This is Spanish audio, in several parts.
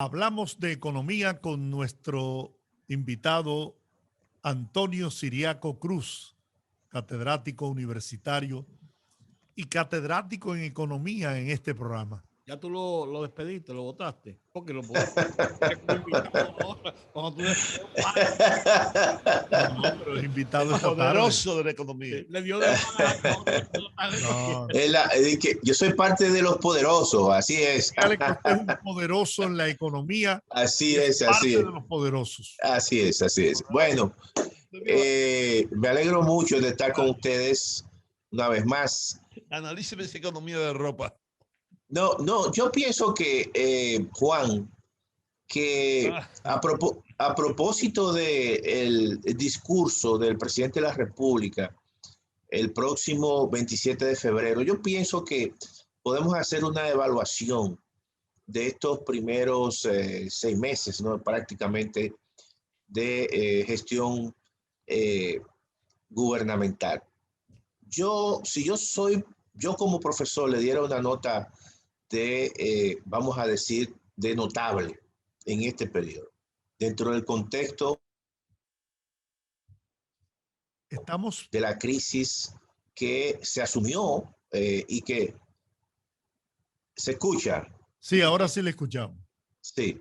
Hablamos de economía con nuestro invitado Antonio Siriaco Cruz, catedrático universitario y catedrático en economía en este programa. Ya tú lo despediste, lo votaste, porque lo podemos tener como invitado ahora, cuando tú No, pero es invitado El esta tarde. poderoso de la economía. le dio de baja, No, Yo soy parte de los poderosos, así es. dígale que usted es un poderoso en la economía y Así es es, así parte es. de los poderosos. Así es, así es. Bueno, me alegro mucho de estar con ustedes una vez más. Analíceme esa economía de ropa. No, yo pienso que, Juan, que a propósito del discurso del presidente de la República el próximo 27 de febrero, yo pienso que podemos hacer una evaluación de estos primeros 6 meses, ¿no? Prácticamente de gestión gubernamental. Yo como profesor le diera una nota de, vamos a decir, de notable en este periodo, dentro del contexto Estamos de la crisis que se asumió y que se escucha. Sí, ahora sí le escuchamos. Sí.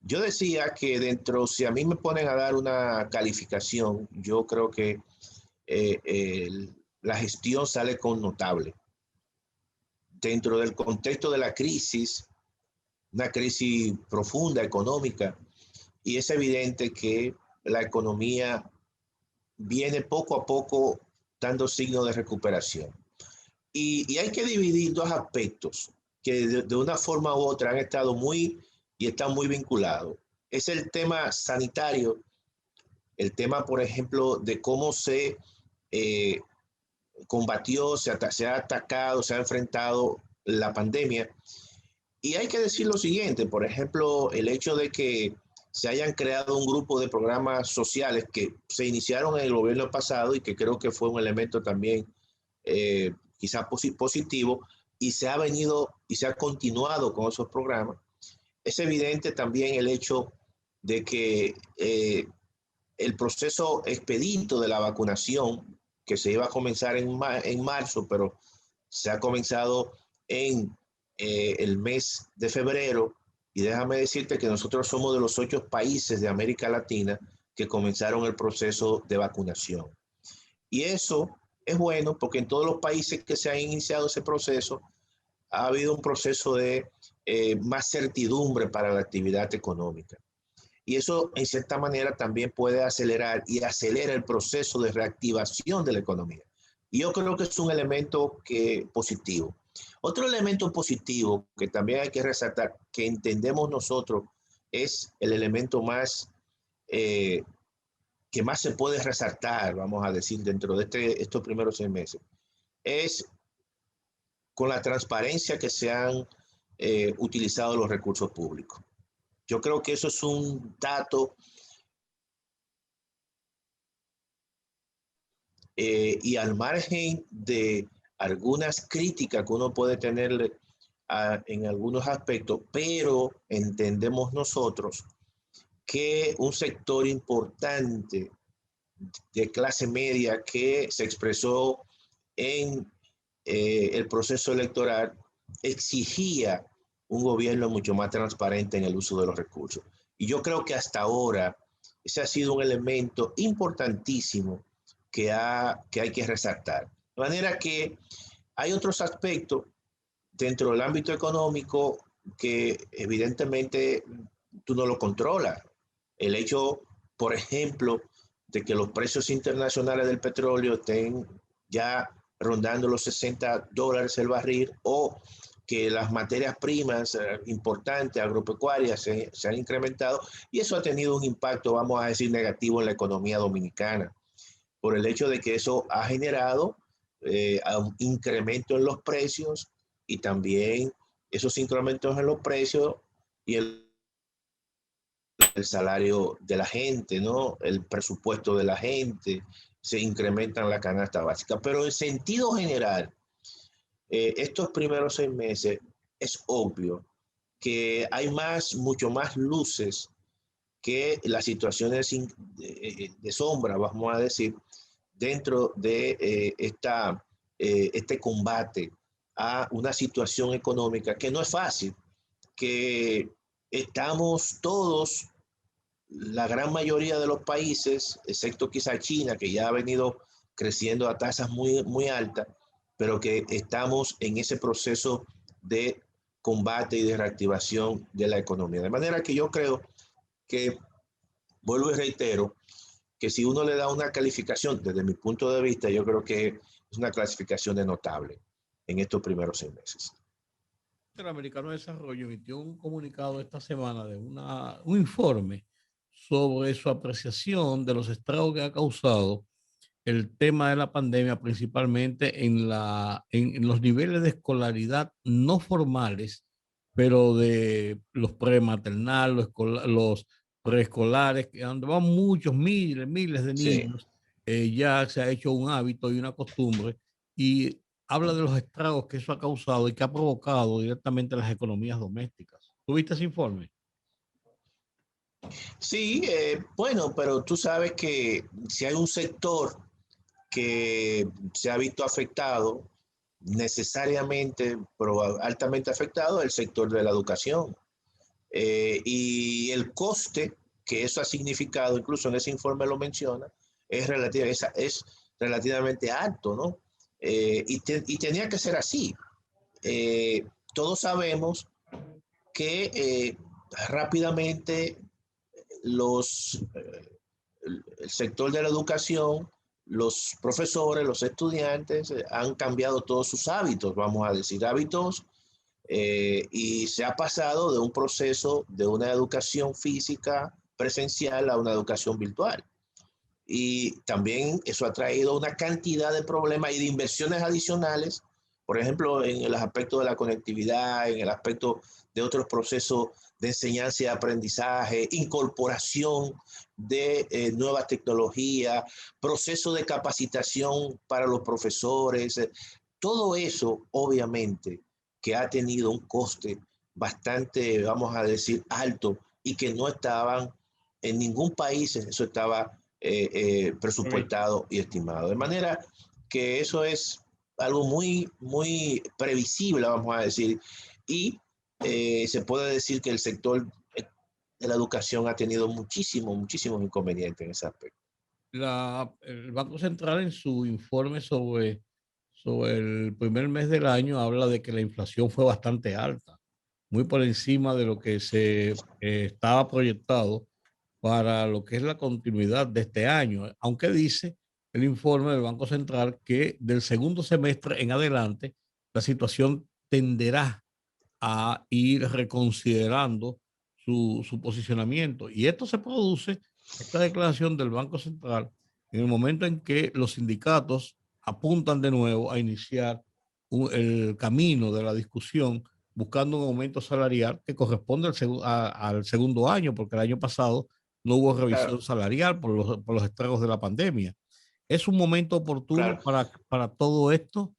Yo decía que si a mí me ponen a dar una calificación, yo creo que la gestión sale con notable. Dentro del contexto de la crisis, una crisis profunda económica, y es evidente que la economía viene poco a poco dando signos de recuperación. Y hay que dividir dos aspectos que de una forma u otra han estado y están muy vinculados. Es el tema sanitario, el tema, por ejemplo, de cómo se combatió, se ha atacado, se ha enfrentado la pandemia. Y hay que decir lo siguiente, por ejemplo, el hecho de que se hayan creado un grupo de programas sociales que se iniciaron en el gobierno pasado y que creo que fue un elemento también quizás positivo, y se ha venido y se ha continuado con esos programas. Es evidente también el hecho de que el proceso expedito de la vacunación, que se iba a comenzar en marzo, pero se ha comenzado en el mes de febrero, y déjame decirte que nosotros somos de los 8 países de América Latina que comenzaron el proceso de vacunación. Y eso es bueno porque en todos los países que se ha iniciado ese proceso ha habido un proceso de más certidumbre para la actividad económica. Y eso, en cierta manera, también puede acelerar y acelera el proceso de reactivación de la economía. Y yo creo que es un elemento positivo. Otro elemento positivo que también hay que resaltar, que entendemos nosotros, es el elemento que más se puede resaltar, vamos a decir, dentro de estos primeros 6 meses, es con la transparencia que se han utilizado los recursos públicos. Yo creo que eso es un dato y al margen de algunas críticas que uno puede tenerle en algunos aspectos, pero entendemos nosotros que un sector importante de clase media que se expresó en el proceso electoral exigía un gobierno mucho más transparente en el uso de los recursos. Y yo creo que hasta ahora ese ha sido un elemento importantísimo que hay que resaltar. De manera que hay otros aspectos dentro del ámbito económico que evidentemente tú no lo controlas. El hecho, por ejemplo, de que los precios internacionales del petróleo estén ya rondando los $60 el barril, o que las materias primas importantes agropecuarias se han incrementado, y eso ha tenido un impacto, vamos a decir, negativo en la economía dominicana, por el hecho de que eso ha generado un incremento en los precios, y también esos incrementos en los precios y el salario de la gente, ¿no? El presupuesto de la gente, se incrementan la canasta básica. Pero en sentido general, estos primeros 6 meses es obvio que hay mucho más luces que las situaciones de sombra, vamos a decir, dentro de este combate a una situación económica que no es fácil, que estamos todos, la gran mayoría de los países, excepto quizá China, que ya ha venido creciendo a tasas muy altas, pero que estamos en ese proceso de combate y de reactivación de la economía. De manera que yo creo que, vuelvo y reitero, que si uno le da una calificación, desde mi punto de vista, yo creo que es una clasificación de notable en estos primeros 6 meses. El Interamericano de Desarrollo emitió un comunicado esta semana de un informe sobre su apreciación de los estragos que ha causado el tema de la pandemia, principalmente en los niveles de escolaridad no formales, pero de los prematernal, los preescolares, donde van muchos, miles de Sí. niños, ya se ha hecho un hábito y una costumbre, y habla de los estragos que eso ha causado y que ha provocado directamente las economías domésticas. ¿Tuviste ese informe? Sí, bueno, pero tú sabes que si hay un sector que se ha visto afectado, necesariamente, pero altamente afectado, el sector de la educación. Y el coste que eso ha significado, incluso en ese informe lo menciona, es relativamente alto, ¿no? Y tenía que ser así. Todos sabemos que rápidamente el sector de la educación, los profesores, los estudiantes han cambiado todos sus hábitos, vamos a decir, hábitos, y se ha pasado de un proceso de una educación física presencial a una educación virtual. Y también eso ha traído una cantidad de problemas y de inversiones adicionales, por ejemplo, en el aspecto de la conectividad, en el aspecto de otros procesos de enseñanza y aprendizaje, incorporación de nuevas tecnologías, proceso de capacitación para los profesores. Todo eso, obviamente, que ha tenido un coste bastante, vamos a decir, alto y que no estaban en ningún país, eso estaba presupuestado y estimado. De manera que eso es algo muy previsible, vamos a decir, y se puede decir que el sector de la educación ha tenido muchísimos inconvenientes en ese aspecto. El Banco Central en su informe sobre el primer mes del año habla de que la inflación fue bastante alta, muy por encima de lo que se estaba proyectado para lo que es la continuidad de este año, aunque dice el informe del Banco Central que del segundo semestre en adelante la situación tenderá a ir reconsiderando su posicionamiento. Y esto se produce, esta declaración del Banco Central, en el momento en que los sindicatos apuntan de nuevo a iniciar el camino de la discusión buscando un aumento salarial que corresponde al segundo año, porque el año pasado no hubo revisión Claro, salarial por los estragos de la pandemia. ¿Es un momento oportuno claro. para todo esto?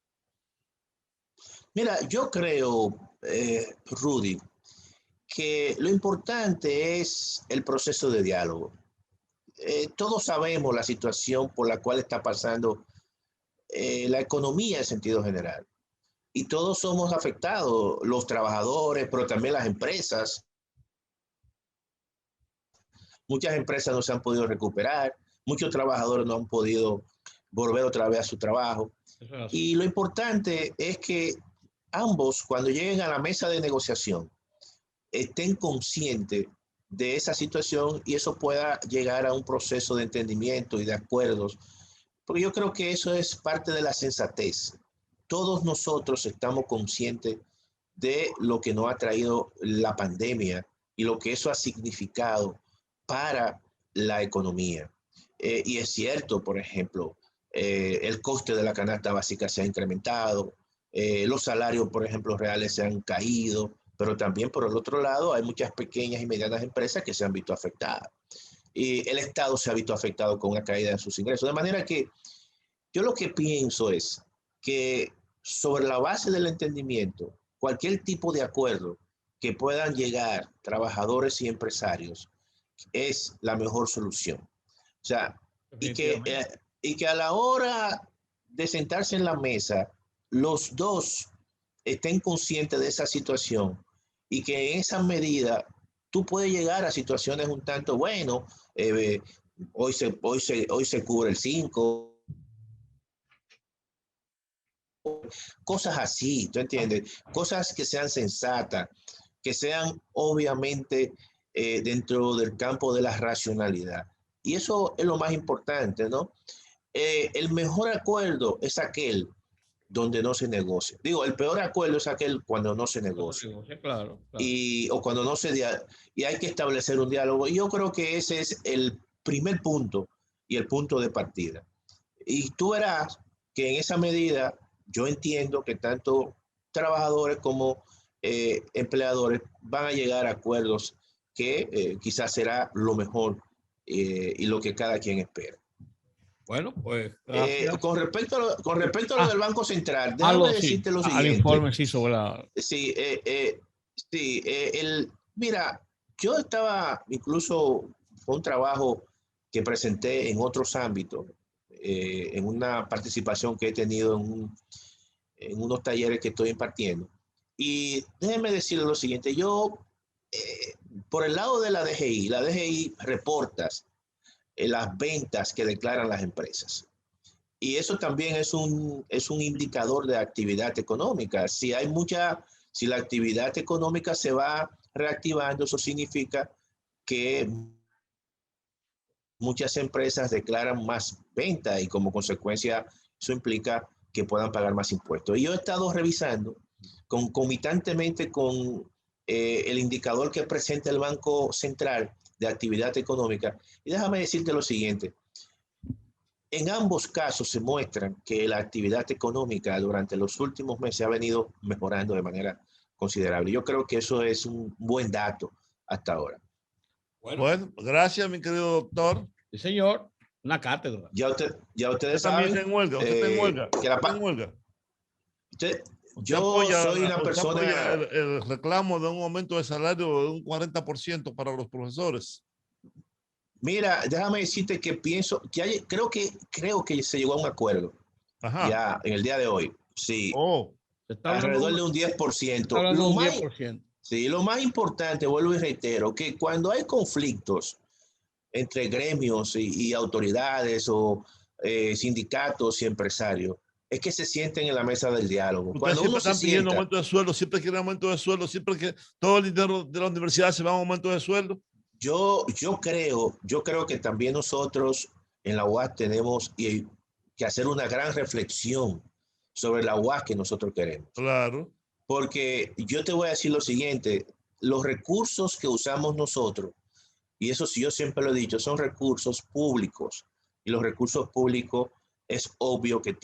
Mira, yo creo, Rudy, que lo importante es el proceso de diálogo. Todos sabemos la situación por la cual está pasando la economía en sentido general. Y todos somos afectados, los trabajadores, pero también las empresas. Muchas empresas no se han podido recuperar, muchos trabajadores no han podido volver otra vez a su trabajo. Eso es así. Y lo importante es que ambos, cuando lleguen a la mesa de negociación, estén conscientes de esa situación y eso pueda llegar a un proceso de entendimiento y de acuerdos. Porque yo creo que eso es parte de la sensatez. Todos nosotros estamos conscientes de lo que nos ha traído la pandemia y lo que eso ha significado para la economía. Y es cierto, por ejemplo, el coste de la canasta básica se ha incrementado, los salarios, por ejemplo, reales se han caído, pero también por el otro lado hay muchas pequeñas y medianas empresas que se han visto afectadas. Y el Estado se ha visto afectado con una caída en sus ingresos. De manera que yo lo que pienso es que sobre la base del entendimiento, cualquier tipo de acuerdo que puedan llegar trabajadores y empresarios es la mejor solución. O sea, y que a la hora de sentarse en la mesa, los dos estén conscientes de esa situación y que en esa medida tú puedes llegar a situaciones un tanto, bueno, hoy se cubre el 5, cosas así, ¿tú entiendes? Cosas que sean sensatas, que sean obviamente dentro del campo de la racionalidad. Y eso es lo más importante, ¿no? El mejor acuerdo es aquel donde no se negocia. Digo, el peor acuerdo es aquel cuando no se negocia. Claro, claro. O cuando no se y hay que establecer un diálogo. Y yo creo que ese es el primer punto y el punto de partida. Y tú verás que en esa medida yo entiendo que tanto trabajadores como empleadores van a llegar a acuerdos que quizás será lo mejor y lo que cada quien espera. Bueno, pues con respecto a lo del Banco Central, déjame decirte lo siguiente. Al informe, sí, sobre la... Sí, mira, yo estaba, incluso fue un trabajo que presenté en otros ámbitos, en una participación que he tenido en unos talleres que estoy impartiendo. Y déjeme decirle lo siguiente, yo, por el lado de la DGI reporta las ventas que declaran las empresas. Y eso también es un indicador de actividad económica. Si la actividad económica se va reactivando, eso significa que muchas empresas declaran más ventas y como consecuencia eso implica que puedan pagar más impuestos. Y yo he estado revisando concomitantemente con el indicador que presenta el Banco Central de actividad económica. Y déjame decirte lo siguiente. En ambos casos se muestran que la actividad económica durante los últimos meses ha venido mejorando de manera considerable. Yo creo que eso es un buen dato hasta ahora. Bueno, gracias, mi querido doctor. Sí, señor. Una cátedra. Ya ustedes saben. Usted está en huelga. Usted está en huelga. Está en huelga. Yo soy una persona... apoya el reclamo de un aumento de salario de un 40% para los profesores. Mira, déjame decirte que pienso, creo que se llegó a un acuerdo. Ajá. Ya en el día de hoy. Sí. Alrededor de un 10%. Lo más importante, vuelvo y reitero, que cuando hay conflictos entre gremios y autoridades o sindicatos y empresarios, es que se sienten en la mesa del diálogo. Cuando uno están pidiendo aumento de sueldo, siempre quieren aumento de sueldo, siempre que todo el dinero de la universidad se va a un aumento de sueldo. Yo creo que también nosotros en la UAS tenemos que hacer una gran reflexión sobre la UAS que nosotros queremos. Claro. Porque yo te voy a decir lo siguiente, los recursos que usamos nosotros, y eso sí yo siempre lo he dicho, son recursos públicos. Y los recursos públicos es obvio que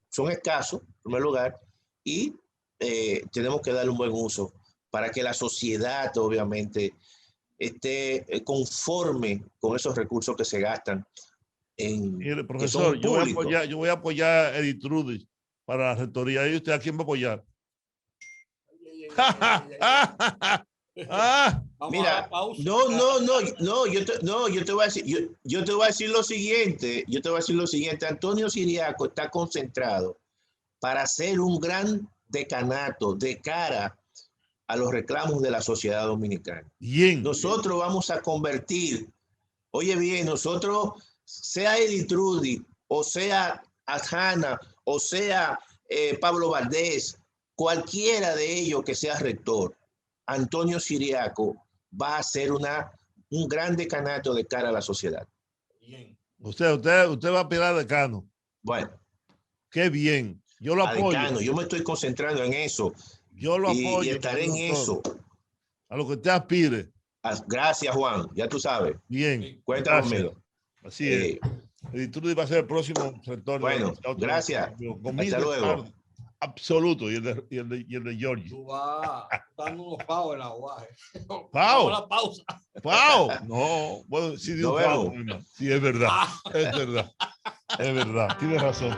son escasos, en primer lugar, y tenemos que darle un buen uso para que la sociedad, obviamente, esté conforme con esos recursos que se gastan Mire, profesor, yo voy a apoyar a Editrudy para la rectoría. ¿Y usted a quién va a apoyar? Mira, yo te voy a decir lo siguiente. Antonio Siriaco está concentrado para hacer un gran decanato de cara a los reclamos de la sociedad dominicana. Nosotros vamos a convertir, oye bien, nosotros, sea Editrudy, o sea Adjana, o sea Pablo Valdés, cualquiera de ellos que sea rector, Antonio Siriaco va a hacer un gran decanato de cara a la sociedad. Bien. Usted va a aspirar a decano. Bueno. Qué bien. Yo lo apoyo. Decano, yo me estoy concentrando en eso. Yo lo apoyo. Y estaré en eso. A lo que usted aspire. Gracias, Juan. Ya tú sabes. Bien. Cuenta conmigo. Así es. Editrudy va a ser el próximo rector. Bueno, gracias. Hasta luego. Absoluto. Y el de Georgie. Tú vas dando unos pavos en la UAS. ¿Pau? La pausa. ¡Pau! No, bueno, sí dio pau. Sí, es verdad. Es verdad. Es verdad. Tienes razón.